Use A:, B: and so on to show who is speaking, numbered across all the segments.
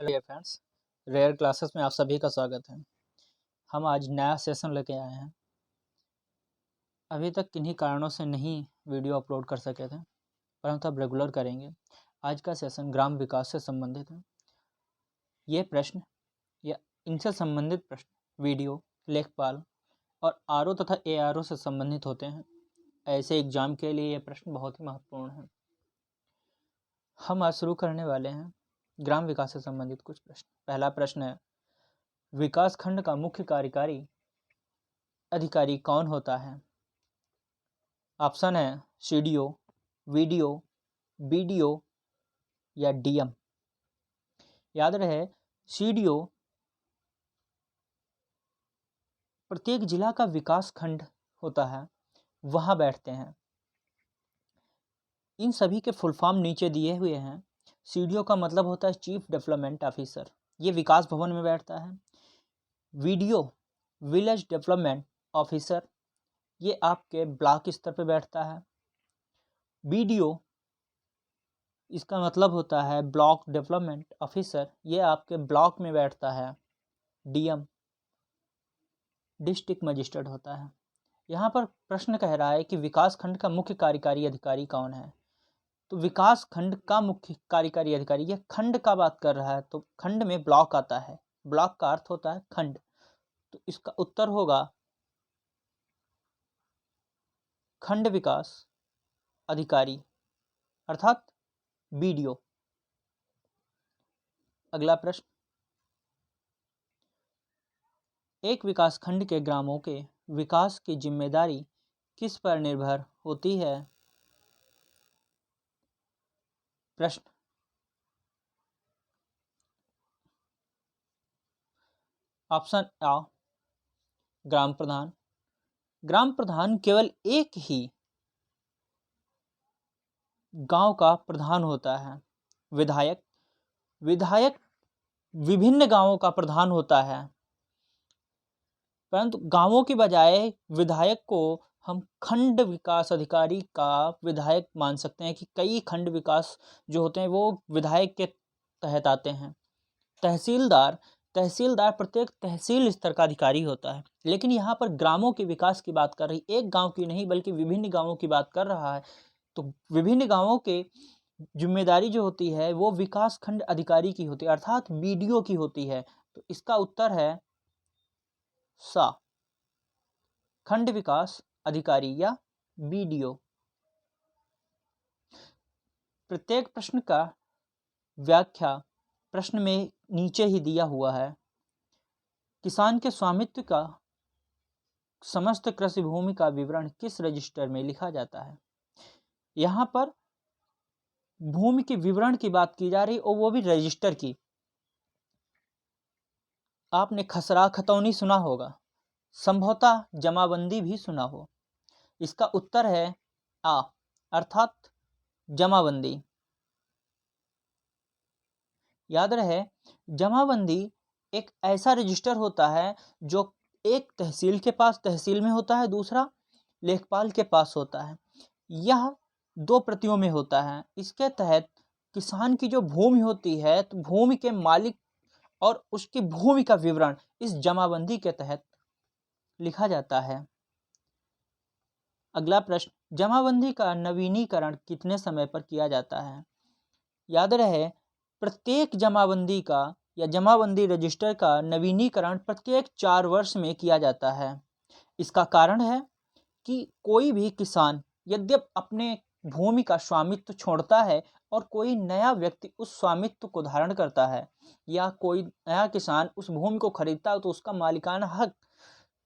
A: Hello friends, rare classes में आप सभी का स्वागत है। हम आज नया सेशन लेके आए हैं। अभी तक किन्हीं कारणों से नहीं वीडियो अपलोड कर सके थे, परंतु अब रेगुलर करेंगे। आज का सेशन ग्राम विकास से संबंधित है। ये प्रश्न या इनसे संबंधित प्रश्न वीडियो, लेखपाल और आरओ तथा एआरओ से संबंधित होते हैं। ऐसे एग्जाम के लिए ये प्रश्न बहुत ही महत्वपूर्ण है। हम आज शुरू करने वाले हैं ग्राम विकास से संबंधित कुछ प्रश्न। पहला प्रश्न है, विकास खंड का मुख्य कार्यकारी अधिकारी कौन होता है? ऑप्शन है सीडीओ, वीडीओ, बीडीओ या डीएम। याद रहे, सीडीओ प्रत्येक जिला का विकास खंड होता है, वहां बैठते हैं। इन सभी के फुल फॉर्म नीचे दिए हुए हैं। सीडीओ का मतलब होता है चीफ डेवलपमेंट ऑफिसर, ये विकास भवन में बैठता है। वीडीओ विलेज डेवलपमेंट ऑफिसर, ये आपके ब्लॉक स्तर पे बैठता है। बीडीओ इसका मतलब होता है ब्लॉक डेवलपमेंट ऑफिसर, ये आपके ब्लॉक में बैठता है। डीएम डिस्ट्रिक्ट मजिस्ट्रेट होता है। यहाँ पर प्रश्न कह रहा है कि विकास खंड का मुख्य कार्यकारी अधिकारी कौन है। तो विकास खंड का मुख्य कार्यकारी अधिकारी, यह खंड का बात कर रहा है, तो खंड में ब्लॉक आता है। ब्लॉक का अर्थ होता है खंड, तो इसका उत्तर होगा खंड विकास अधिकारी अर्थात बीडीओ। अगला प्रश्न, एक विकास खंड के ग्रामों के विकास की जिम्मेदारी किस पर निर्भर होती है? प्रश्न, ऑप्शन आ ग्राम प्रधान। ग्राम प्रधान केवल एक ही गांव का प्रधान होता है। विधायक विधायक विभिन्न गांवों का प्रधान होता है, परंतु गांवों की बजाय विधायक को हम खंड विकास अधिकारी का विधायक मान सकते हैं कि कई खंड विकास जो होते हैं वो विधायक के तहत आते हैं। तहसीलदार प्रत्येक तहसील स्तर का अधिकारी होता है, लेकिन यहाँ पर ग्रामों के विकास की बात कर रही, एक गांव की नहीं बल्कि विभिन्न गांवों की बात कर रहा है। तो विभिन्न गांवों के जिम्मेदारी जो होती है वो विकास खंड अधिकारी की होती है, अर्थात बीडीओ की होती है। तो इसका उत्तर है सा, खंड विकास अधिकारी या बीडीओ। प्रत्येक प्रश्न का व्याख्या प्रश्न में नीचे ही दिया हुआ है। किसान के स्वामित्व का समस्त कृषि भूमि का विवरण किस रजिस्टर में लिखा जाता है? यहाँ पर भूमि के विवरण की बात की जा रही और वो भी रजिस्टर की। आपने खसरा खतौनी सुना होगा, संभवतः जमाबंदी भी सुना हो। इसका उत्तर है आ अर्थात जमाबंदी। याद रहे, जमाबंदी एक ऐसा रजिस्टर होता है जो एक तहसील के पास तहसील में होता है, दूसरा लेखपाल के पास होता है। यह दो प्रतियों में होता है। इसके तहत किसान की जो भूमि होती है, तो भूमि के मालिक और उसकी भूमि का विवरण इस जमाबंदी के तहत लिखा जाता है। अगला प्रश्न, जमाबंदी का नवीनीकरण कितने समय पर किया जाता है? याद रहे, प्रत्येक जमाबंदी का या जमाबंदी रजिस्टर का नवीनीकरण प्रत्येक 4 वर्ष में किया जाता है। इसका कारण है कि कोई भी किसान यद्यप अपने भूमि का स्वामित्व छोड़ता है और कोई नया व्यक्ति उस स्वामित्व को धारण करता है, या कोई नया किसान उस भूमि को खरीदता है, तो उसका मालिकाना हक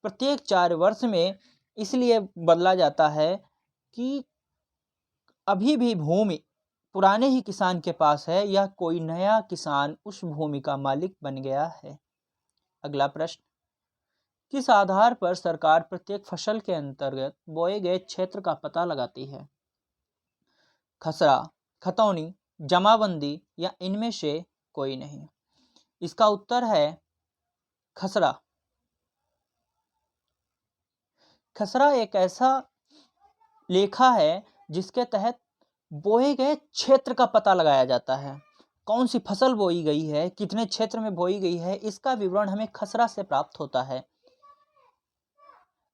A: प्रत्येक 4 वर्ष में इसलिए बदला जाता है कि अभी भी भूमि पुराने ही किसान के पास है या कोई नया किसान उस भूमि का मालिक बन गया है। अगला प्रश्न, किस आधार पर सरकार प्रत्येक फसल के अंतर्गत बोए गए क्षेत्र का पता लगाती है? खसरा, खतौनी, जमाबंदी या इनमें से कोई नहीं? इसका उत्तर है खसरा। खसरा एक ऐसा लेखा है जिसके तहत बोए गए क्षेत्र का पता लगाया जाता है। कौन सी फसल बोई गई है, कितने क्षेत्र में बोई गई है, इसका विवरण हमें खसरा से प्राप्त होता है।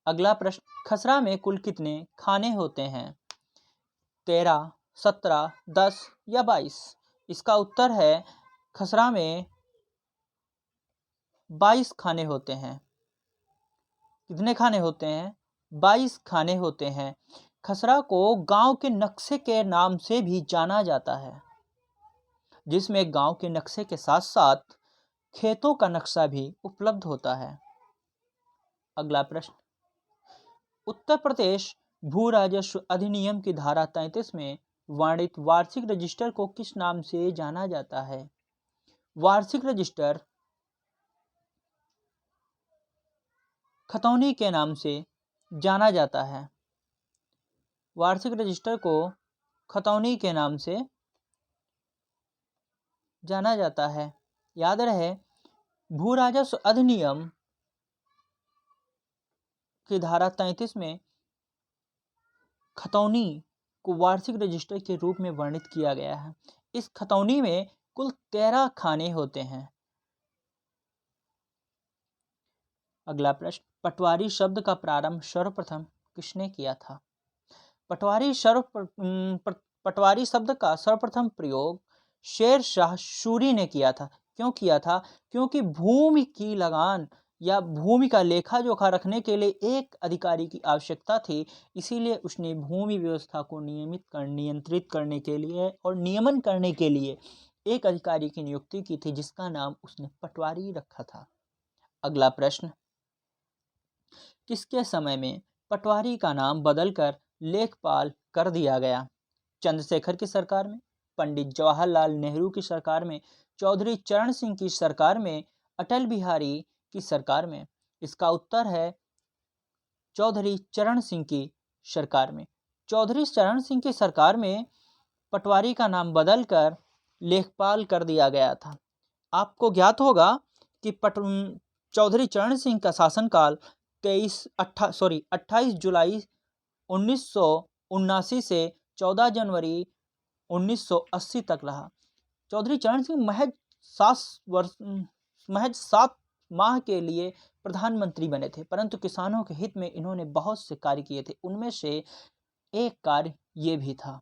A: अगला प्रश्न, खसरा में कुल कितने खाने होते हैं? 13, 17, 10 या 22? इसका उत्तर है खसरा में 22 खाने होते हैं। कितने खाने होते हैं? 22 खाने होते हैं। खसरा को गांव के नक्शे के नाम से भी जाना जाता है, जिसमें गांव के नक्शे के साथ साथ खेतों का नक्शा भी उपलब्ध होता है। अगला प्रश्न, उत्तर प्रदेश भू राजस्व अधिनियम की धारा 33 में वर्णित वार्षिक रजिस्टर को किस नाम से जाना जाता है? वार्षिक रजिस्टर खतौनी के नाम से जाना जाता है। वार्षिक रजिस्टर को खतौनी के नाम से जाना जाता है। याद रहे, भू राजस्व अधिनियम की धारा 33 में खतौनी को वार्षिक रजिस्टर के रूप में वर्णित किया गया है। इस खतौनी में कुल 13 खाने होते हैं। अगला प्रश्न, पटवारी शब्द का प्रारंभ सर्वप्रथम किसने किया था? पटवारी शब्द का सर्वप्रथम प्रयोग शेर शाह सूरी ने किया था। क्यों किया था? क्योंकि भूमि की लगान या भूमि का लेखा जोखा रखने के लिए एक अधिकारी की आवश्यकता थी। इसीलिए उसने भूमि व्यवस्था को नियंत्रित करने के लिए और नियमन करने के लिए एक अधिकारी की नियुक्ति की थी, जिसका नाम उसने पटवारी रखा था। अगला प्रश्न, किसके समय में पटवारी का नाम बदलकर लेखपाल कर दिया गया? चंद्रशेखर की सरकार में, पंडित जवाहरलाल नेहरू की सरकार में, चौधरी चरण सिंह की सरकार में, अटल बिहारी की सरकार में? इसका उत्तर है चौधरी चरण सिंह की सरकार में। चौधरी चरण सिंह की सरकार में पटवारी का नाम बदलकर लेखपाल कर दिया गया था। आपको ज्ञात होगा कि चौधरी चरण सिंह का शासनकाल 28 जुलाई 1979 से 14 जनवरी 1980 तक रहा। चौधरी चरण सिंह महज 7 माह के लिए प्रधानमंत्री बने थे, परंतु किसानों के हित में इन्होंने बहुत से कार्य किए थे। उनमें से एक कार्य ये भी था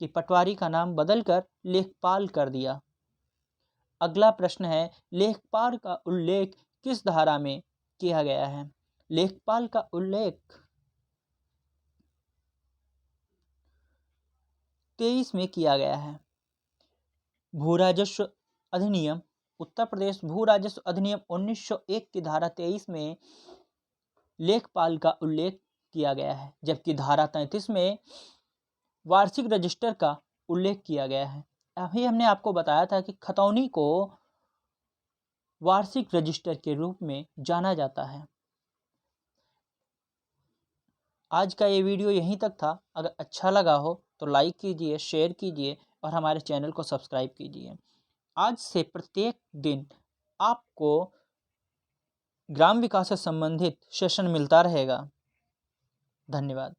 A: कि पटवारी का नाम बदलकर लेखपाल कर दिया। अगला प्रश्न है, लेखपाल का उल्लेख किस धारा में किया गया है? लेखपाल का उल्लेख 23 में किया गया है। भू राजस्व अधिनियम, उत्तर प्रदेश भू राजस्व अधिनियम 1901 की धारा 23 में लेखपाल का उल्लेख किया गया है, जबकि धारा 33 में वार्षिक रजिस्टर का उल्लेख किया गया है। अभी हमने आपको बताया था कि खतौनी को वार्षिक रजिस्टर के रूप में जाना जाता है। आज का ये वीडियो यहीं तक था। अगर अच्छा लगा हो तो लाइक कीजिए, शेयर कीजिए और हमारे चैनल को सब्सक्राइब कीजिए। आज से प्रत्येक दिन आपको ग्राम विकास से संबंधित सेशन मिलता रहेगा। धन्यवाद।